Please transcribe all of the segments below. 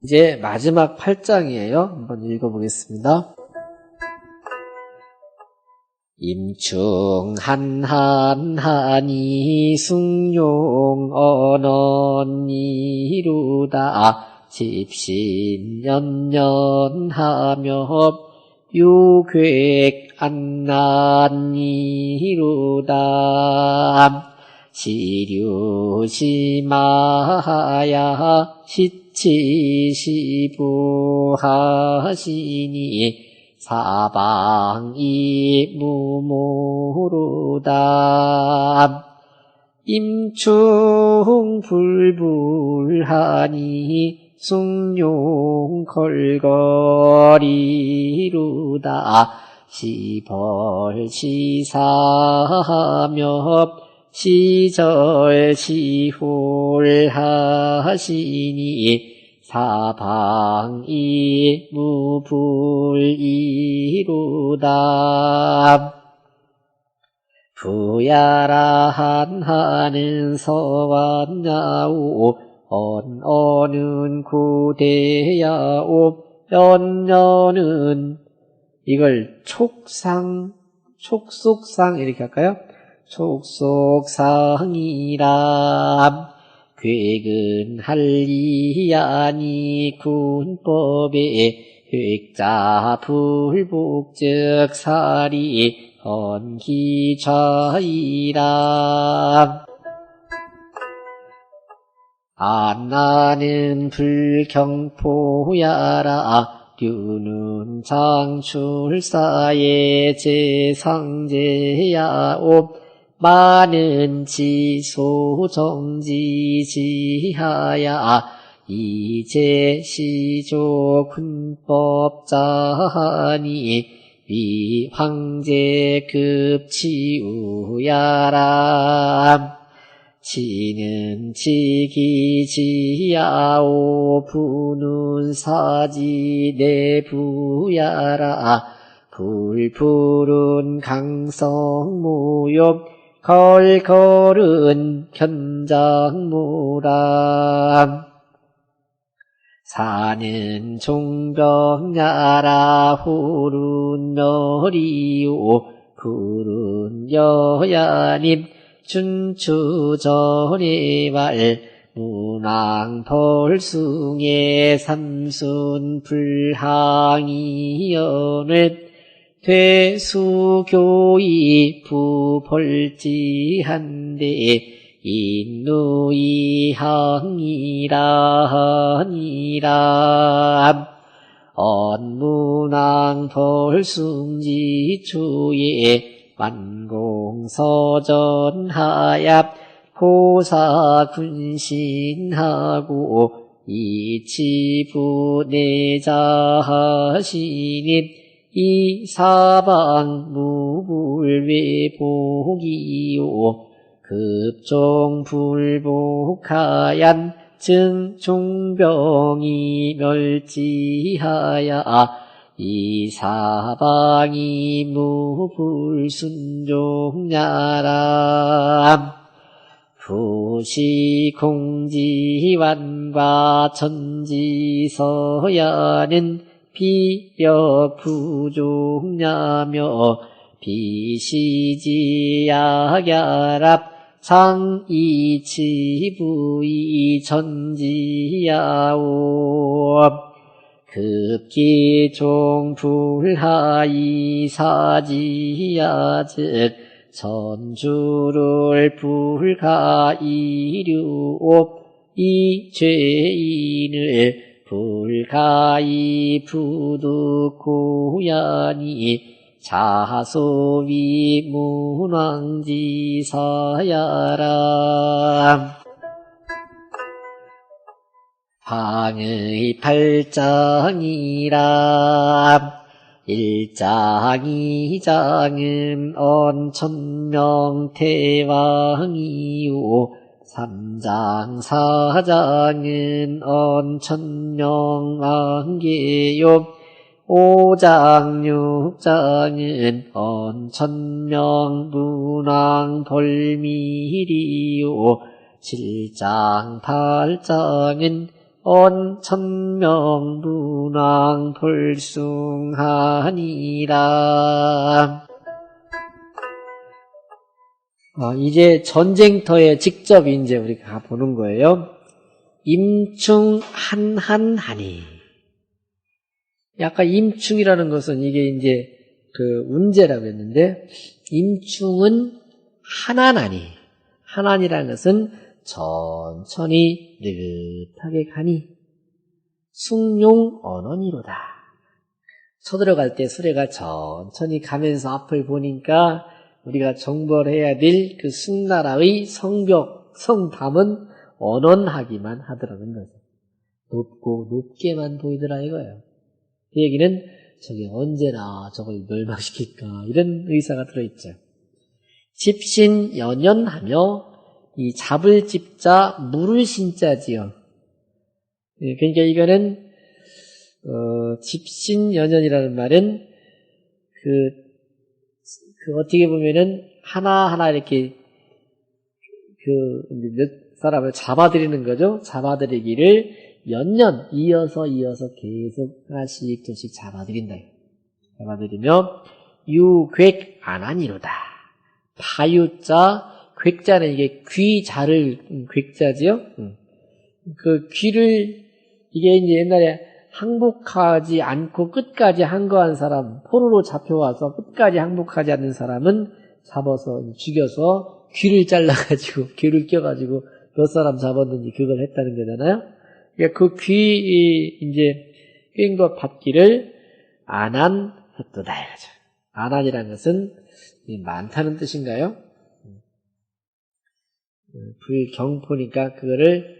이제 마지막 8장이에요. 한번 읽어보겠습니다. 임충한한하니 숭용 언언이루다 집신연연하며 유괴 안난이루다 시류시마야 시치시부하시니 사방이 무모르다 임충불불하니 숭용걸거리루다 시벌시사며 시절시홀하시니 사방이 무불이루다 부야라한하는 서완야오 언어는 구대야오 연연은 이걸 촉속상 이렇게 할까요? 촉속상이라 괴근 할리야니 군법에 획자 불복적 사리 헌기좌이라 안나는 불경포야라 류는 장출사의 제상제야오 많은 지소정지지하야 이제 시조 군법자니 위 황제급 치우야라 치는 치기지야오 부는 사지 내부야라 불푸른 강성무욕 걸걸은 견장무라 사는 종병야라 후른 멸이오 구른 여야님 춘추전의말 문왕벌숭의 삼순 불항이연을 퇴수교이 부벌지한데 인누이항이라하니라 언문왕벌숭지추에 만공서전하야 고사군신하고 이치부내자하시니 이 사방 무불외복이요 급종불복하얀 증종병이 멸지하야 이 사방이 무불순종야라 부시공지완과 천지서야는 비력부종야며 비시지야야랍 상이치부이 천지야오 급기종불하이 사지야 즉 선주를 불가이류옵 이 죄인을 불가이 부득고야니 자소위 문왕지사야라 방의 8장이라 1장 2장은 언천명태왕이요 3장 4장은 언천명왕계요 5장 6장은 언천명문왕벌미리요 7장 8장은 천명 문왕 볼숭하니라. 이제 전쟁터에 직접 이제 우리가 보는 거예요. 임충 한한하니. 아까 임충이라는 것은 이게 이제 그 운제라고 했는데, 임충은 한한하니. 한한이라는 것은 천천히 느긋하게 가니. 숭용 언언이로다. 쳐들어갈 때 수레가 천천히 가면서 앞을 보니까 우리가 정벌해야 될 그 숭나라의 성벽, 성담은 언언하기만 하더라는 거죠. 높고 높게만 보이더라 이거예요. 그 얘기는 저게 언제나 저걸 멸망시킬까 이런 의사가 들어있죠. 집신연연하며 이 잡을 집자 물을 신자지요. 그러니까 이거는 집신연연이라는 말은 그 어떻게 보면은 하나하나 이렇게 몇 사람을 잡아들이는 거죠. 잡아들이기를 연년 이어서 계속 하나씩 둘씩 잡아들인다. 잡아들이며 유괴 안하니로다. 파유자 괴자는 이게 귀자를 괴자지요. 그 귀를 이게 이제 옛날에 항복하지 않고 끝까지 항거한 사람, 포로로 잡혀와서 끝까지 항복하지 않는 사람은 잡아서 죽여서 귀를 잘라가지고 귀를 껴가지고 몇 사람 잡았는지 그걸 했다는 거잖아요. 그러니까 그 귀 이제 꽹과 받기를 안한했도다 이거죠. 안한이라는 것은 많다는 뜻인가요? 불경포니까 그거를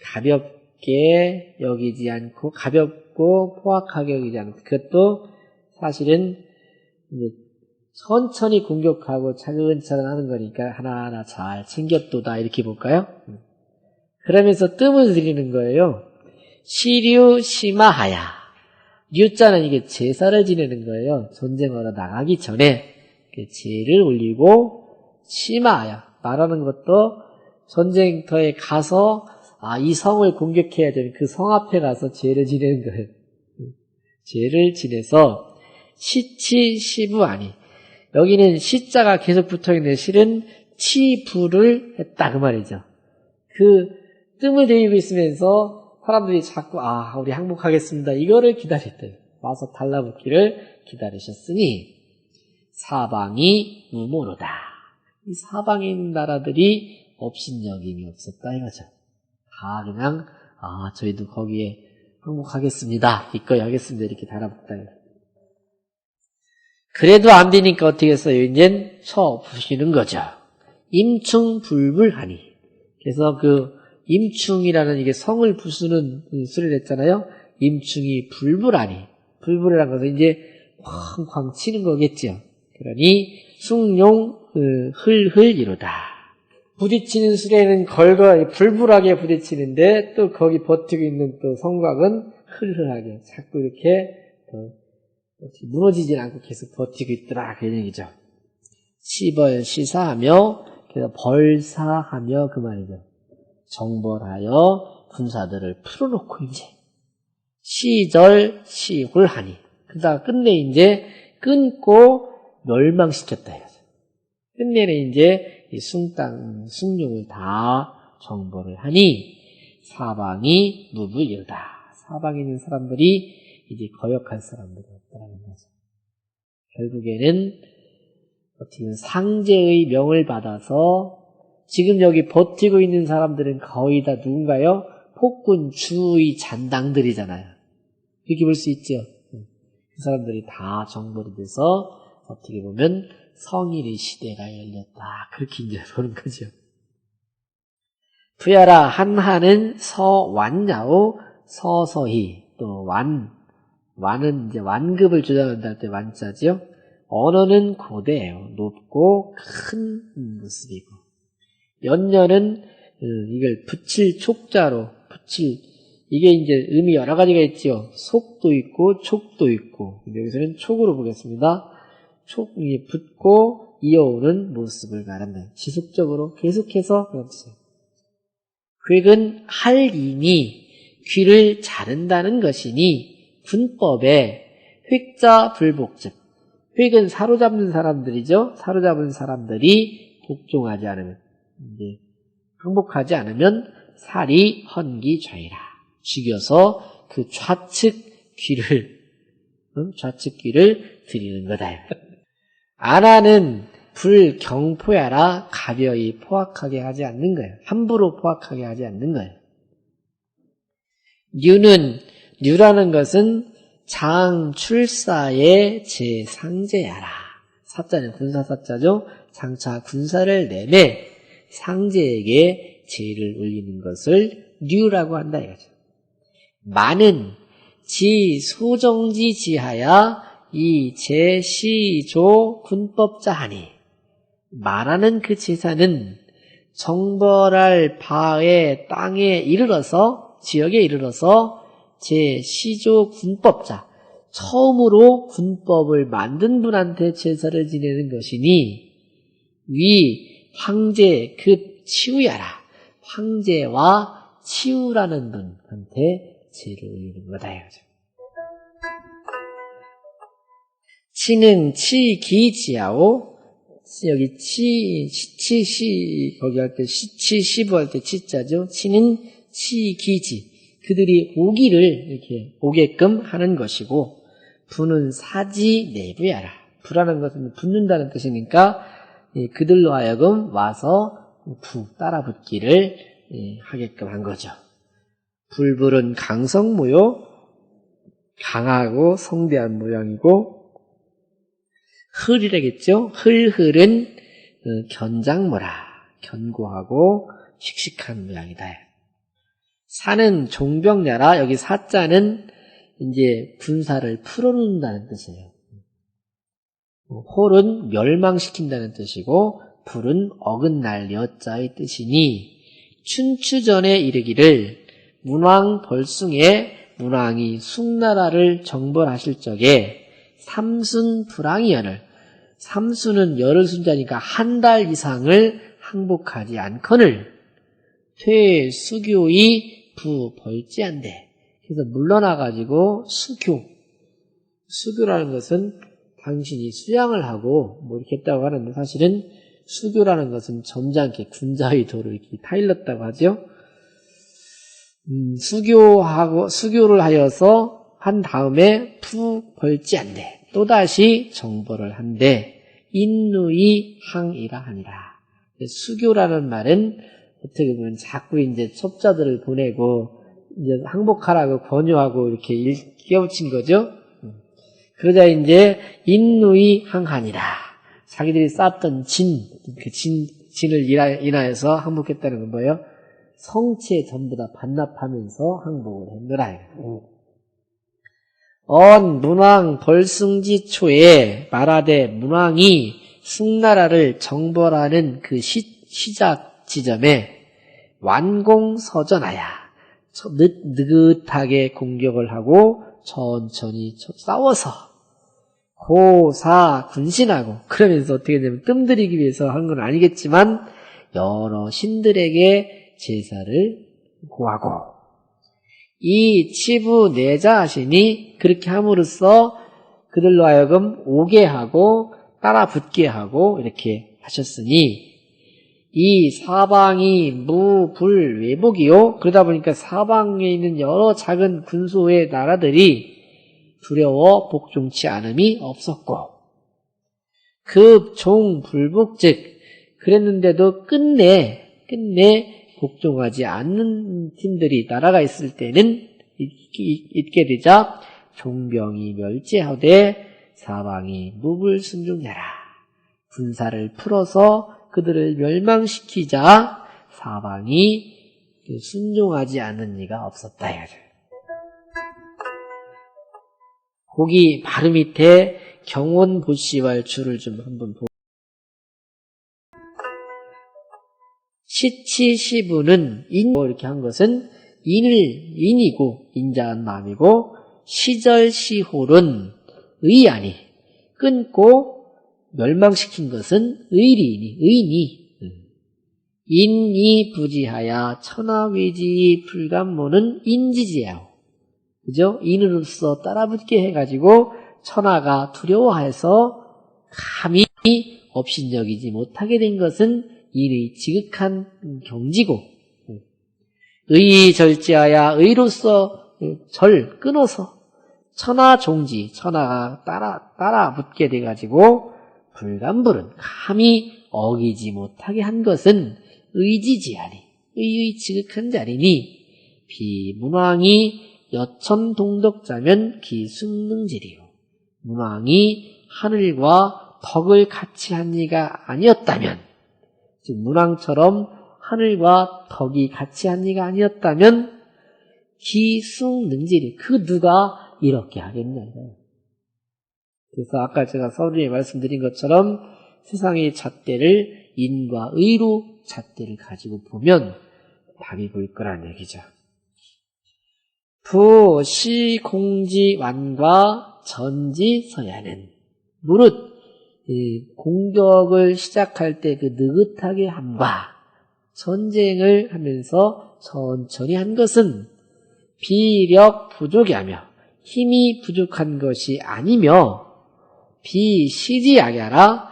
가볍게 여기지 않고 가볍고 포악하게 여기지 않고 그것도 사실은 이제 천천히 공격하고 차근차근 하는 거니까 하나하나 잘 챙겼도다 이렇게 볼까요? 그러면서 뜸을 들이는 거예요. 시류 심하하야. 류자는 이게 제사를 지내는 거예요. 전쟁하러 나가기 전에 제를 올리고 심하하야. 말하는 것도 전쟁터에 가서 이 성을 공격해야 되는 그 성 앞에 가서 제를 지내는 거예요. 제를 지내서 시치 시부하니. 여기는 시자가 계속 붙어있는데 실은 치부를 했다 그 말이죠. 그 뜸을 들이고 있으면서 사람들이 자꾸 우리 항복하겠습니다. 이거를 기다렸대요. 와서 달라붙기를 기다리셨으니 사방이 무모로다. 이 사방에 있는 나라들이 업신여김이 없었다 이거죠. 다 그냥 저희도 거기에 항복하겠습니다. 이거에 하겠습니다. 이렇게 달아붙다. 그래도 안 되니까 어떻게 했어요? 이젠 쳐부시는 거죠. 임충불불하니. 그래서 그 임충이라는 이게 성을 부수는 소리를 했잖아요. 임충이 불불하니. 불불이라는 것은 이제 쾅쾅 치는 거겠죠. 그러니 숭용 흘흘이로다. 부딪히는 수레는 불불하게 부딪히는데 또 거기 버티고 있는 또 성곽은 흘흘하게 자꾸 이렇게 무너지질 않고 계속 버티고 있더라 그 얘기죠. 시벌시사하며 그래서 벌사하며 그 말이죠. 정벌하여 군사들을 풀어놓고 이제 시절시홀하니 그러다가 끝내 이제 끊고 멸망시켰다 이거죠. 끝내는 이제 이 숭룡을 다 정벌을 하니 사방이 무불이로다. 사방에 있는 사람들이 이제 거역할 사람들이 없다는 거죠. 결국에는 어떻게 보면 상제의 명을 받아서 지금 여기 버티고 있는 사람들은 거의 다 누군가요? 폭군 주의 잔당들이잖아요. 이렇게 볼 수 있죠. 그 사람들이 다 정벌이 돼서 어떻게 보면 성인의 시대가 열렸다. 그렇게 이제 보는 거죠. 부야라 한하는 서완야오 서서히 또 완은 이제 완급을 주장한다 할 때 완자지요. 언어는 고대예요. 높고 큰 모습이고 연년은 이걸 붙일 촉자로 붙일 이게 이제 의미 여러 가지가 있지요. 속도 있고 촉도 있고 여기서는 촉으로 보겠습니다. 촉이 붙고 이어오는 모습을 말한다. 지속적으로 계속해서 그렇지. 괴근 할이니 귀를 자른다는 것이니 군법에 획자 불복즉, 획은 사로잡는 사람들이죠. 사로잡은 사람들이 복종하지 않으면, 이제 항복하지 않으면 살이 헌기좌이라. 죽여서 그 좌측 귀를 드리는 거다. 안하는 불경포야라 가벼이 포악하게 하지 않는 거예요. 함부로 포악하게 하지 않는 거예요. 류라는 것은 장출사의 제상제야라. 사자는 군사사자죠. 장차 군사를 내매 상제에게 제를 올리는 것을 류라고 한다 이거죠. 만은 지소정지 지하야 이 제시조 군법자하니, 말하는 그 제사는 정벌할 바의 땅에 이르러서, 지역에 이르러서 제시조 군법자, 처음으로 군법을 만든 분한테 제사를 지내는 것이니 위 황제 급 치우야라. 황제와 치우라는 분한테 제를 올리는 거다 이거죠. 치는 치기지하오, 여기 거기 할 때 치시부 할 때 치자죠. 치는 치기지, 그들이 오기를 이렇게 오게끔 하는 것이고, 부는 사지 내부야라. 부라는 것은 붙는다는 뜻이니까 그들로 하여금 와서 따라 붙기를 하게끔 한 거죠. 불불은 강성무요, 강하고 성대한 모양이고, 흘이라겠죠. 흘은 견장모라, 견고하고 씩씩한 모양이다. 사는 종병야라. 여기 사자는 이제 군사를 풀어놓는다는 뜻이에요. 홀은 멸망시킨다는 뜻이고, 불은 어긋날 여자의 뜻이니, 춘추전에 이르기를 문왕 벌숭에 문왕이 숭나라를 정벌하실 적에 삼순 불황이연을, 삼순은 열흘 순자니까 한 달 이상을 항복하지 않거늘 퇴수교의 부벌지한데, 그래서 물러나가지고 수교라는 것은 당신이 수양을 하고 뭐 이렇게 했다고 하는데, 사실은 수교라는 것은 점잖게 군자의 도를 이렇게 타일렀다고 하죠. 수교를 하여서 한 다음에 부벌지한데, 또다시 정벌을 한데 인누이 항이라 하니라. 수교라는 말은 어떻게 보면 자꾸 이제 첩자들을 보내고 이제 항복하라고 권유하고 이렇게 깨우친 거죠. 그러자 이제 인누이 항하니라. 자기들이 쌓았던 진을 인하여서 항복했다는 건 뭐예요? 성체 전부 다 반납하면서 항복을 했노라. 문왕 벌숭지 초에 말하되, 문왕이 숭나라를 정벌하는 그 시작 지점에 완공서전하야, 느긋하게 공격을 하고 천천히 싸워서 고사 군신하고, 그러면서 어떻게 되면 뜸들이기 위해서 한 건 아니겠지만 여러 신들에게 제사를 고하고, 이 치부 내자하시니, 그렇게 함으로써 그들로 하여금 오게 하고 따라 붙게 하고 이렇게 하셨으니, 이 사방이 무불 외복이요, 그러다 보니까 사방에 있는 여러 작은 군소의 나라들이 두려워 복종치 않음이 없었고, 급종 불복즉, 그랬는데도 끝내 복종하지 않는 팀들이, 나라가 있을 때는 있게 되자 종병이 멸제하되 사방이 무불순종하라. 군사를 풀어서 그들을 멸망시키자 사방이 순종하지 않는 이가 없었다. 거기 바로 밑에 경원보시왈 줄을 좀 한번 보고, 시치시부는 이렇게 한 것은 인이고 인자한 마음이고, 시절시홀은 의아니, 끊고 멸망시킨 것은 의인이 인이 부지하야 천하위지 불감모는 인지지야오. 그죠? 인으로서 따라붙게 해가지고 천하가 두려워해서 감히 업신여기지 못하게 된 것은 인의 지극한 경지고, 의절제하야 의로서 끊어서 천하종지, 천하가 따라붙게 돼가지고 불감불은 감히 어기지 못하게 한 것은 의지지아니, 의의 지극한 자리니 비문왕이 여천동덕자면 기승능지리요. 문왕이 하늘과 덕을 같이 한 이가 아니었다면, 즉 문왕처럼 하늘과 덕이 같이 한 이가 아니었다면 기승능지리, 그 누가 이렇게 하겠냐. 그래서 아까 제가 서두에 말씀드린 것처럼 세상의 잣대를 인과 의로 잣대를 가지고 보면 답이 보일 거란 얘기죠. 부시공지완과 전지서야는, 무릇 공격을 시작할 때 그 느긋하게 함과 전쟁을 하면서 천천히 한 것은 비력 부족이 하며 힘이 부족한 것이 아니며 비시지하게 하라,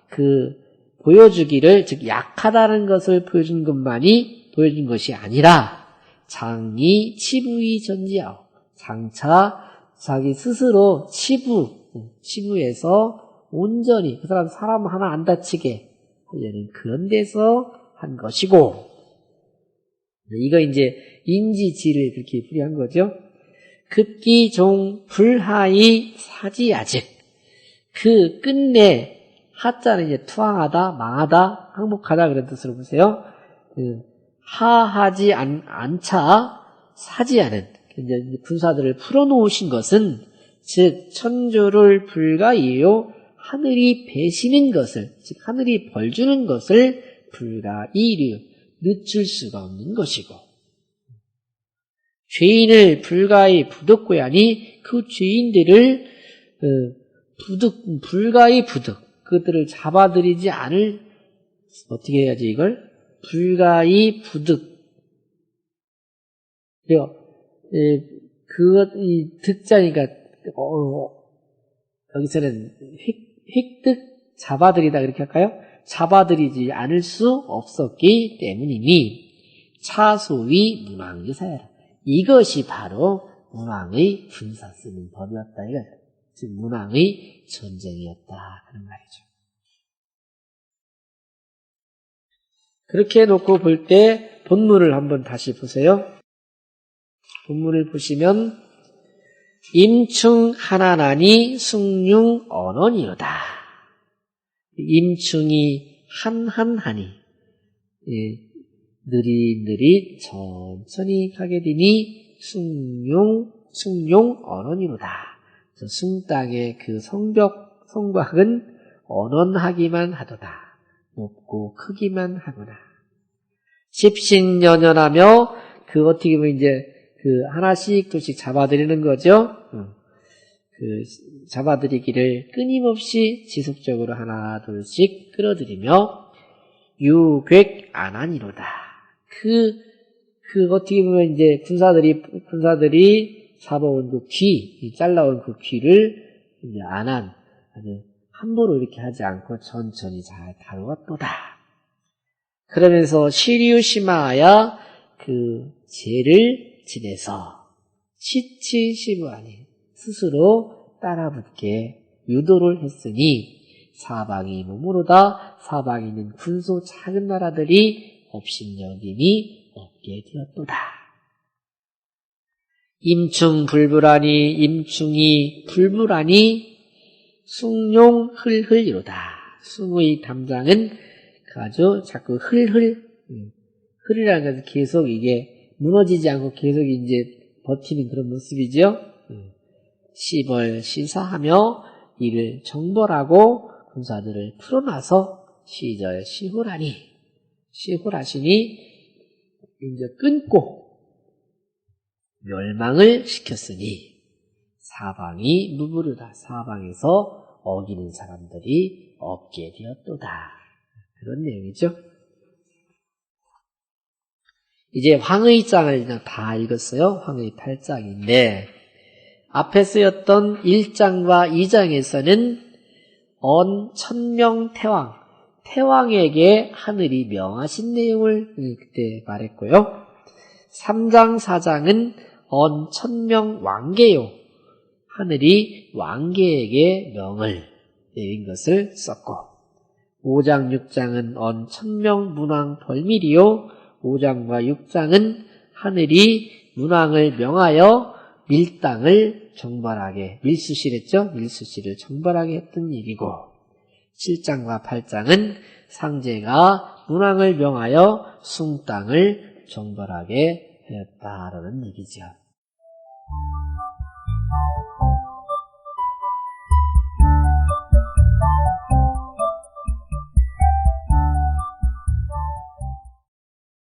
그 보여주기를, 즉 약하다는 것을 보여준 것만이 보여준 것이 아니라 장이 치부의 전지하오, 장차 자기 스스로 치부에서 온전히 그 사람 하나 안 다치게 하려는 그런 데서 한 것이고, 이거 이제 인지지를 그렇게 풀이한 거죠. 급기종 불하이 사지아즉, 그 끝내 하자는 이제 투항하다, 망하다, 항복하다 그런 뜻으로 보세요. 하하지 않자 사지하는, 이제 군사들을 풀어놓으신 것은, 즉 천조를 불가이요, 하늘이 배시는 것을, 즉 하늘이 벌주는 것을 불가이류, 늦출 수가 없는 것이고, 죄인을 불가히 부득고야 하니 그 죄인들을 불가히 부득, 그들을 잡아들이지 않을, 어떻게 해야지 이걸? 불가히 부득. 이 득자니까, 여기서는 획득, 잡아들이다 그렇게 할까요? 잡아들이지 않을 수 없었기 때문이니 차소위 문왕유사야라. 이것이 바로 문왕의 군사 쓰는 법이었다 이거예요. 즉 문왕의 전쟁이었다 하는 말이죠. 그렇게 놓고 볼 때 본문을 한번 다시 보세요. 본문을 보시면 임충 하나나니 숭융 언언이로다. 임충이 한한하니, 느릿느릿 천천히 가게 되니 숭용 언언이로다. 숭땅의 그 성곽은 언언하기만 하도다. 높고 크기만 하구나. 십신연연하며, 그 어떻게 보면 이제 그 하나씩 둘씩 잡아들이는 거죠. 그 잡아들이기를 끊임없이 지속적으로 하나 둘씩 끌어들이며 유괴 안하니로다. 그 어떻게 보면 이제 군사들이 잡아온 그 잘라온 그 귀를 이제 안한, 아주 함부로 이렇게 하지 않고 천천히 잘 다루었도다. 그러면서 시류심하야 그 죄를 지내서 시치시부하니 스스로 따라붙게 유도를 했으니 사방이 몸으로다. 사방에 있는 군소 작은 나라들이 업신여김이 없게 되었도다. 임충 불불하니, 임충이 불불하니 숭용 흘흘이로다. 숭의 담장은 아주 자꾸 흘이라는 것은 계속 이게 무너지지 않고 계속 이제 버티는 그런 모습이죠. 시벌 시사하며 이를 정벌하고 군사들을 풀어놔서 시절 시홀하시니 이제 끊고 멸망을 시켰으니 사방이 무부르다. 사방에서 어기는 사람들이 없게 되었도다. 그런 내용이죠. 이제 황의장을 그냥 다 읽었어요. 황의 8장인데 앞에 쓰였던 1장과 2장에서는 천명태왕, 태왕에게 하늘이 명하신 내용을 그때 말했고요. 3장, 4장은 천명왕계요, 하늘이 왕계에게 명을 내린 것을 썼고, 5장, 6장은 천명문왕벌밀이요, 5장과 6장은 하늘이 문왕을 명하여 밀당을 정벌하게, 밀수시랬죠? 밀수시를 정벌하게 했던 일이고, 7장과 8장은 상제가 문왕을 명하여 숭땅을 정벌하게 하였다라는 얘기죠.